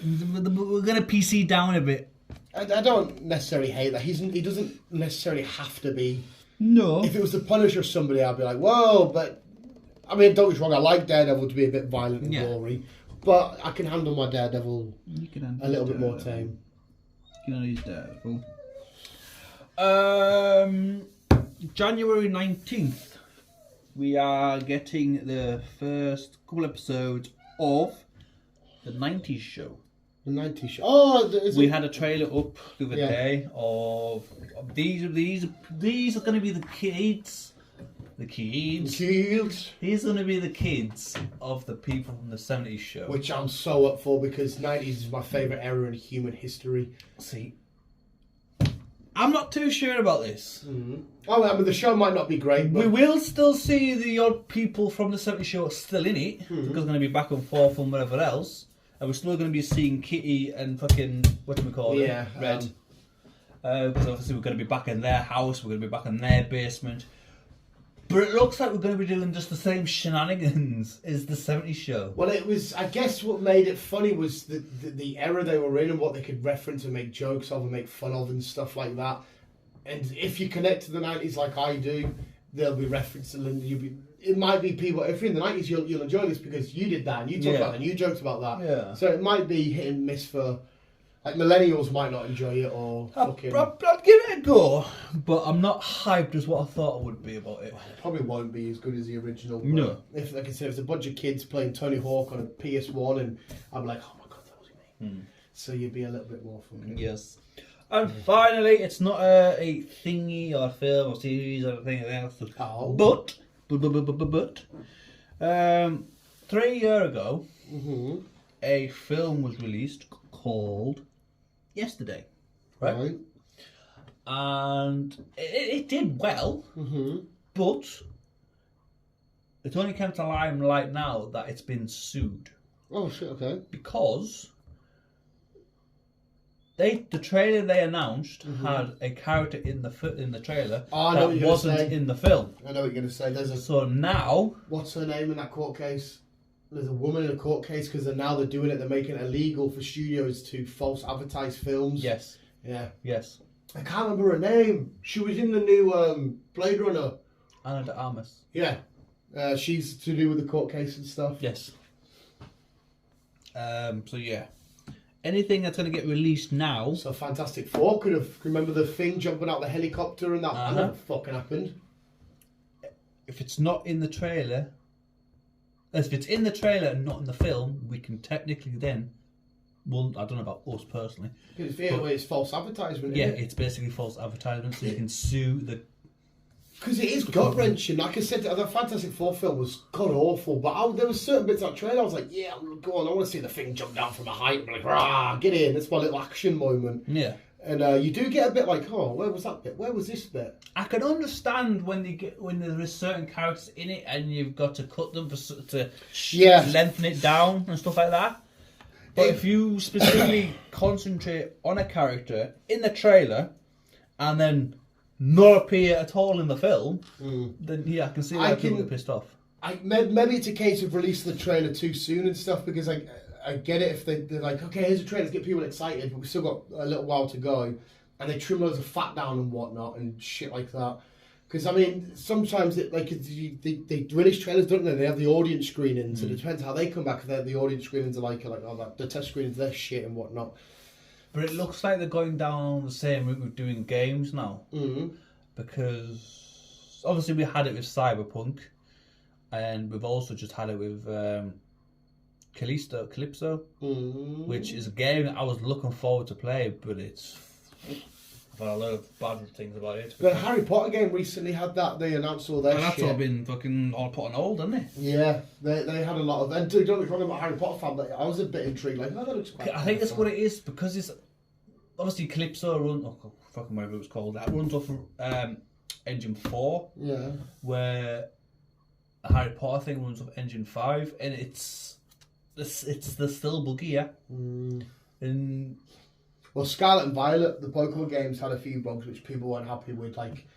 We're going to PC down a bit. I don't necessarily hate that. He doesn't necessarily have to be. No. If it was the Punisher or somebody, I'd be like, whoa, but... I mean, don't get me wrong, I like Daredevil to be a bit violent and gory, but I can handle my Daredevil a little bit more tame. You can use Daredevil. January 19th, we are getting the first couple episodes of the 90s show. The 90s show. Oh, we had a trailer up the other day of these are going to be the kids. The kids. These are going to be the kids of the people from the 70s show. Which I'm so up for, because 90s is my favourite era in human history. See, I'm not too sure about this. Mm-hmm. Oh, I mean, the show might not be great, but... We will still see the odd people from the 70s show still in it, because they're going to be back and forth and whatever else. And we're still going to be seeing Kitty and fucking, Red. Because obviously we're going to be back in their house, we're going to be back in their basement. But it looks like we're going to be doing just the same shenanigans as the 70s show. Well, it was, I guess what made it funny was the era they were in and what they could reference and make jokes of and make fun of and stuff like that. And if you connect to the 90s like I do, they'll be referencing, and it might be people, if you're in the 90s, you'll enjoy this because you did that and you talked about that and you joked about that. Yeah. So it might be hit and miss for, like, millennials might not enjoy it, or fucking... I'd give it a go, but I'm not hyped as what I thought I would be about it. It probably won't be as good as the original. No. If, like I said, it's a bunch of kids playing Tony Hawk on a PS1, and I'm like, oh my god, that was me. So you'd be a little bit more fucking... Yes. And finally, it's not a thingy or a film or series or anything else. Oh. But 3 years ago, a film was released called Yesterday. Right? And it did well, but it only came to limelight now that it's been sued. Oh shit, okay. Because the trailer they announced had a character in the trailer that wasn't in the film. I know what you're going to say. So now... What's her name in that court case? There's a woman in a court case because they're doing it. They're making it illegal for studios to false advertise films. Yes. Yeah. Yes. I can't remember her name. She was in the new Blade Runner. Ana de Armas. Yeah. She's to do with the court case and stuff. Yes. So yeah. Anything that's going to get released now... So Fantastic Four could have... Remember the Thing jumping out the helicopter and that? That never fucking happened. If it's not in the trailer... If it's in the trailer and not in the film, we can technically then... Well, I don't know about us personally. It's false advertisement, yeah, isn't it? it's basically false advertisement, so you can sue the Because it is gut-wrenching. Like I said, the Fantastic Four film was god-awful, but there was certain bits of that trailer I was like, yeah, go on, I want to see the thing jump down from a height and be like, rah, get in. It's my little action moment. Yeah. And you do get a bit like, oh, where was that bit? Where was this bit? I can understand when there is certain characters in it and you've got to cut them to lengthen it down and stuff like that. But if you specifically concentrate on a character in the trailer and then not appear at all in the film, then yeah, I can see why people get pissed off. Maybe it's a case of releasing the trailer too soon and stuff, because I get it if they're like, okay, here's a trailer to get people excited, but we've still got a little while to go, and they trim loads of fat down and whatnot and shit like that. Because I mean, sometimes they release trailers, don't they? They have the audience screenings, and it depends how they come back. If the audience screenings are like the test screenings, they're shit and whatnot. But it looks like they're going down the same route with doing games now. Mm-hmm. Because obviously we had it with Cyberpunk, and we've also just had it with Calypso, which is a game that I was looking forward to play, but I've had a lot of bad things about it. The Harry Potter game recently had that. They announced all their shit. And that's all been fucking all put on hold, hasn't it? Yeah, they had a lot of... And don't get me wrong about Harry Potter fan, but I was a bit intrigued. Like, that looks quite I think that's what it is, because it's... Obviously, Calypso fucking whatever it was called, that runs off Engine 4. Yeah. Where the Harry Potter thing runs off Engine 5, and it's the still buggy, yeah. And... Well, Scarlet and Violet, the Pokemon games, had a few bugs which people weren't happy with, like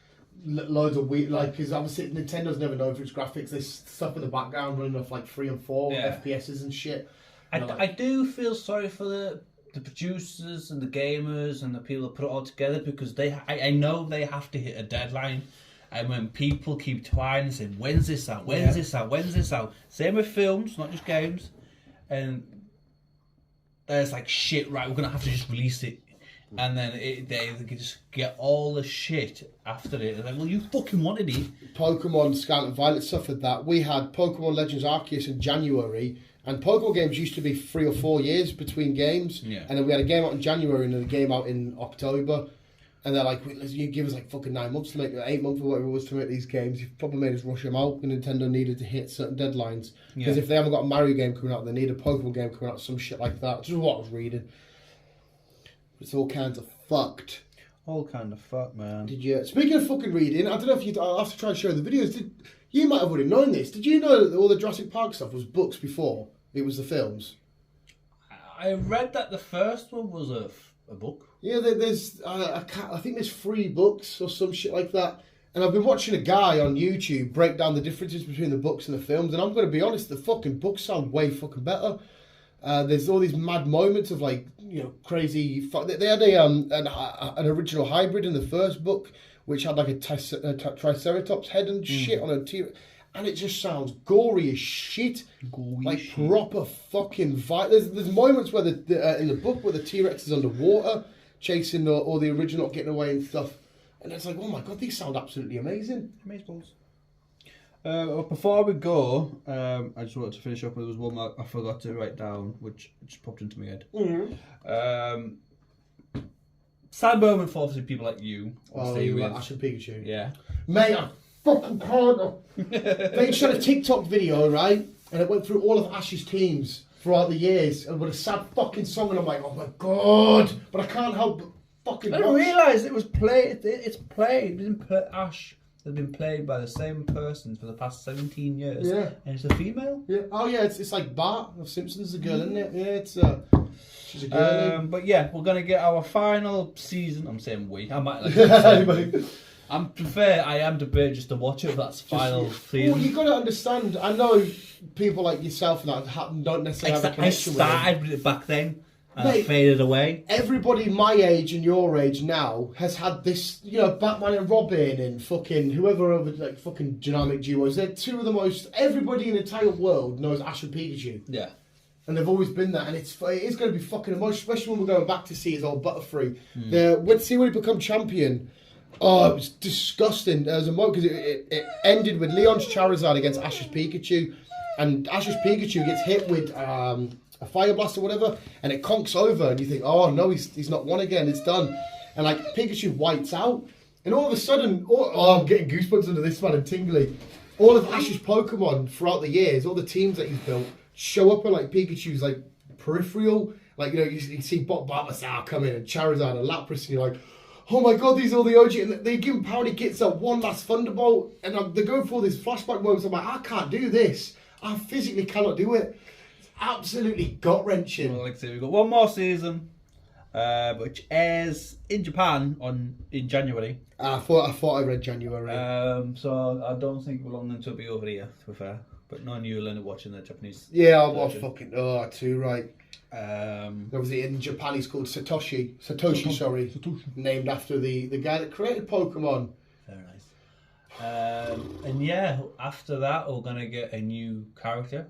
loads of weird, like, because obviously Nintendo's never known for its graphics. There's stuff in the background running off like 3 and 4 FPSs and shit. I do feel sorry for the producers and the gamers and the people that put it all together, because I know they have to hit a deadline, and when people keep trying and saying, when's this out, when's this out, same with films, not just games, and it's like, shit, right, we're going to have to just release it. And then they can just get all the shit after it. They're like, well, you fucking wanted it. Pokemon Scarlet and Violet suffered that. We had Pokemon Legends Arceus in January, and Pokemon games used to be 3 or 4 years between games. Yeah. And then we had a game out in January and then a game out in October. And they're like, you give us like fucking 9 months to make, 8 months or whatever it was to make these games. You've probably made us rush them out. And Nintendo needed to hit certain deadlines. Because if they haven't got a Mario game coming out, they need a Pokemon game coming out, some shit like that. Which is what I was reading. It's all kinds of fucked. All kind of fuck, man. Did you? Speaking of fucking reading, I don't know if I'll have to try and show the videos. You might have already known this. Did you know that all the Jurassic Park stuff was books before it was the films? I read that the first one was a book. Yeah, there's I think there's 3 books or some shit like that. And I've been watching a guy on YouTube break down the differences between the books and the films. And I'm going to be honest, the fucking books sound way fucking better. There's all these mad moments of like, you know, crazy. They had an original hybrid in the first book, which had like a Triceratops head and shit on a T-Rex. And it just sounds gory as shit. Proper fucking violent. There's moments where in the book where the T-Rex is underwater, chasing all the original, getting away and stuff. And it's like, oh my god, these sound absolutely amazing. Amazeballs. Before we go, I just wanted to finish up. There was one I forgot to write down, which just popped into my head. Sad moment for obviously people like you. You like Ash and Pikachu? Yeah. Mate, I fucking can't. They shot a TikTok video, right? And it went through all of Ash's teams throughout the years, and with a sad fucking song, and I'm like, oh my god! But I can't help but fucking. I didn't realise it was played. It's played. Ash has been played by the same person for the past 17 years. Yeah. And it's a female. Yeah. Oh yeah, it's like Bart of Simpsons, a girl, isn't it? Yeah, it's she's a girl. But yeah, we're gonna get our final season. I'm saying we. I might like. I'm fair. I am debating just to watch it. If that's final season. Well, you got to understand. I know people like yourself and that don't necessarily have a connection with it. I started with it back then. And I faded away. Everybody my age and your age now has had this, you know, Batman and Robin and fucking whoever over, like fucking dynamic duos. They're two of the most. Everybody in the entire world knows Ash and Pikachu. Yeah. And they've always been that, and it is going to be fucking emotional, especially when we're going back to see his old Butterfree. See when he become champion. Oh, it was disgusting. There was a moment because it ended with Leon's Charizard against Ash's Pikachu, and Ash's Pikachu gets hit with a Fire Blast or whatever, and it conks over, and you think, oh no, he's not won again, it's done. And like Pikachu whites out, And all of a sudden, I'm getting goosebumps under this man and tingly. All of Ash's Pokemon throughout the years, all the teams that he's built, show up in like Pikachu's like peripheral. Like, you know, you see Bulbasaur come in and Charizard and Lapras, and you're like, oh my god, these are all the OG. And they give him power, he gets that one last Thunderbolt. And they're going for all these flashback moments. I'm like, I can't do this. I physically cannot do it. It's absolutely gut-wrenching. Well, like I say, we've got one more season, which airs in Japan in January. I thought I read January. So I don't think we're long until it'll be over here, to be fair. But no, you'll end up watching the Japanese. Yeah, I'm fucking too right. Obviously in Japan he's called Satoshi, named after the guy that created Pokemon. Very nice. And yeah, after that we're gonna get a new character.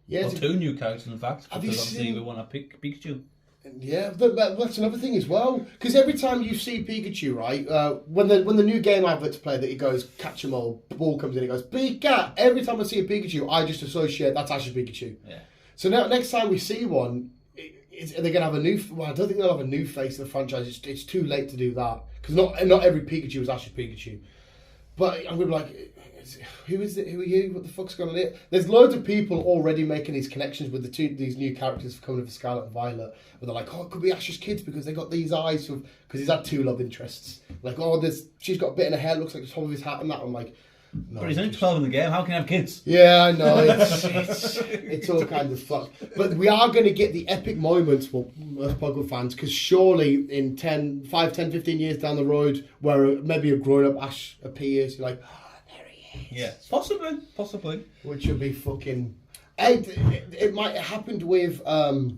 Yeah, or two new characters in fact. Have because you obviously seen... we want a Pikachu. Yeah, that's another thing as well. Because every time you see Pikachu, right, when the new game adverts play that it goes catch 'em all, the ball comes in, it goes Pika. Every time I see a Pikachu, I just associate that's Ash's Pikachu. Yeah. So now next time we see one, they're gonna have a new. Well, I don't think they'll have a new face of the franchise. It's too late to do that because not every Pikachu is Ash's Pikachu. But I'm gonna be like, who is it? Who are you? What the fuck's going on here? There's loads of people already making these connections with these new characters coming for Scarlet and Violet. Where they're like, oh, it could be Ash's kids because they got these eyes because he's had two love interests. Like, oh, she's got a bit in her hair, looks like the top of his hat and that. I'm like, no. But he's only 12 in the game. How can he have kids? Yeah, I know. It's all kind of fucked. But we are going to get the epic moments for us Pokemon fans because surely in 5, 10, 15 years down the road where maybe a grown-up Ash appears, you're like, yeah, possibly. Which would be fucking. It might have happened with for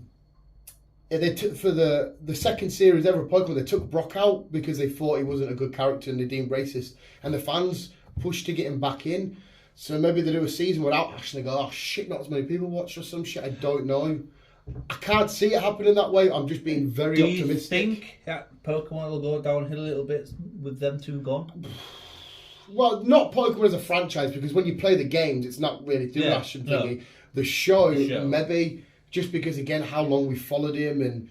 the second series ever of Pokemon. They took Brock out because they thought he wasn't a good character and they deemed racist, and the fans pushed to get him back in. So maybe they do a season without Ash and they go, oh shit, not as many people watch or some shit. I don't know. I can't see it happening that way. I'm just being very optimistic. Do you think that Pokemon will go downhill a little bit with them two gone? Well, not Pokemon as a franchise, because when you play the games, it's not really through Ash and thingy. No. The show, maybe, just because, again, how long we followed him, and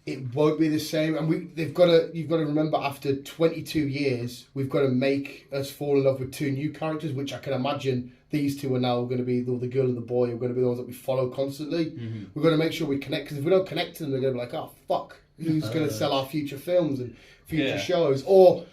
it won't be the same. And you've got to remember, after 22 years, we've got to make us fall in love with two new characters, which I can imagine these two are now going to be, the girl and the boy, are going to be the ones that we follow constantly. Mm-hmm. We've got to make sure we connect, because if we don't connect to them, they're going to be like, oh, fuck, who's going to sell our future films and future shows? Or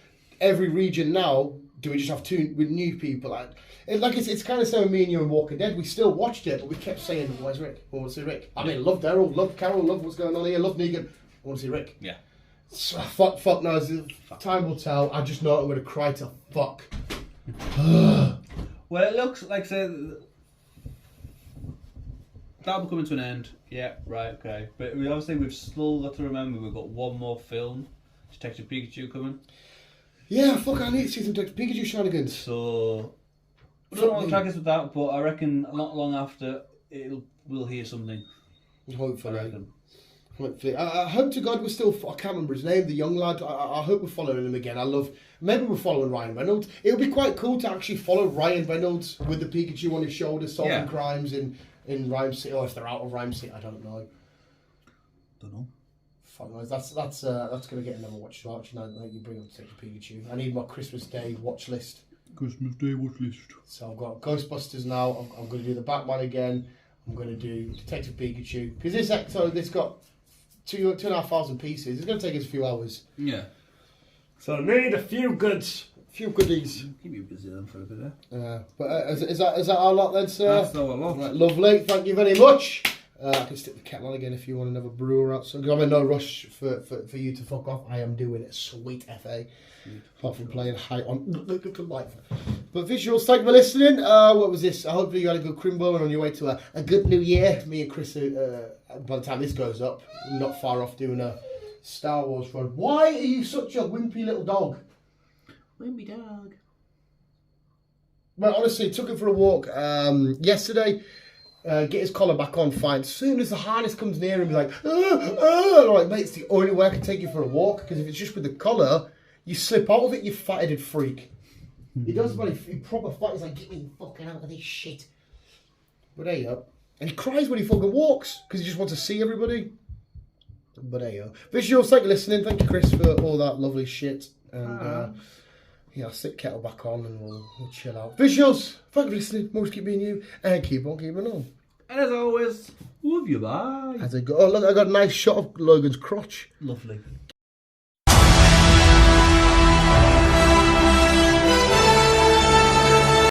every region now... Do we just have two with new people? It's kind of same with me and you in Walking Dead. We still watched it, but we kept saying, "Where's Rick? I want to see Rick." I mean, love Daryl, love Carol, love what's going on here, love Negan. I want to see Rick. Yeah. So, fuck knows. Time will tell. I just know I'm going to cry to fuck. Well, it looks like that'll be coming to an end. Yeah, right, okay. But we've still got to remember we've got one more film, Detective Pikachu, coming. Yeah, fuck, I need to see some Pikachu shenanigans. So, I don't know what the track is with that, but I reckon not long after, we'll hear something. Hopefully. I hope to God we're still, I can't remember his name, the young lad. I hope we're following him again. Maybe we're following Ryan Reynolds. It would be quite cool to actually follow Ryan Reynolds with the Pikachu on his shoulder, solving crimes in Rhyme City, or if they're out of Rhyme City, I don't know. Don't know. That's going to get another watch tonight that you bring up to Pikachu. I need my Christmas Day watch list. So I've got Ghostbusters now. I'm going to do the Batman again. I'm going to do Detective Pikachu because this got 2,500 pieces. It's going to take us a few hours. Yeah. So I need a few goodies. Keep you busy then for a bit there. But is that our lot then, sir? That's our lot. Right, lovely. Thank you very much. I can stick the kettle on again if you want another brewer out. So I'm in no rush for you to fuck off. I am doing a sweet FA. Apart from playing high on life. But visuals, thank you for listening. What was this? Hopefully you had a good Crimbo and on your way to a good new year. Me and Chris, by the time this goes up, not far off doing a Star Wars run. Why are you such a wimpy little dog? Wimpy dog. Well, honestly, took him for a walk yesterday. Get his collar back on fine. As soon as the harness comes near him, he's like, like, mate, it's the only way I can take you for a walk, because if it's just with the collar, you slip out of it, you fat-headed freak. He does, but he proper fight. He's like, get me fucking out of this shit. But there you go. And he cries when he fucking walks, because he just wants to see everybody. But there you go. Visuals, thank you for listening. Thank you, Chris, for all that lovely shit. And yeah, I'll stick kettle back on and we'll chill out. Visuals, thank you for listening. Most keep being you and keep on keeping on. And as always, love you, bye. As I go, oh look, I got a nice shot of Logan's crotch. Lovely.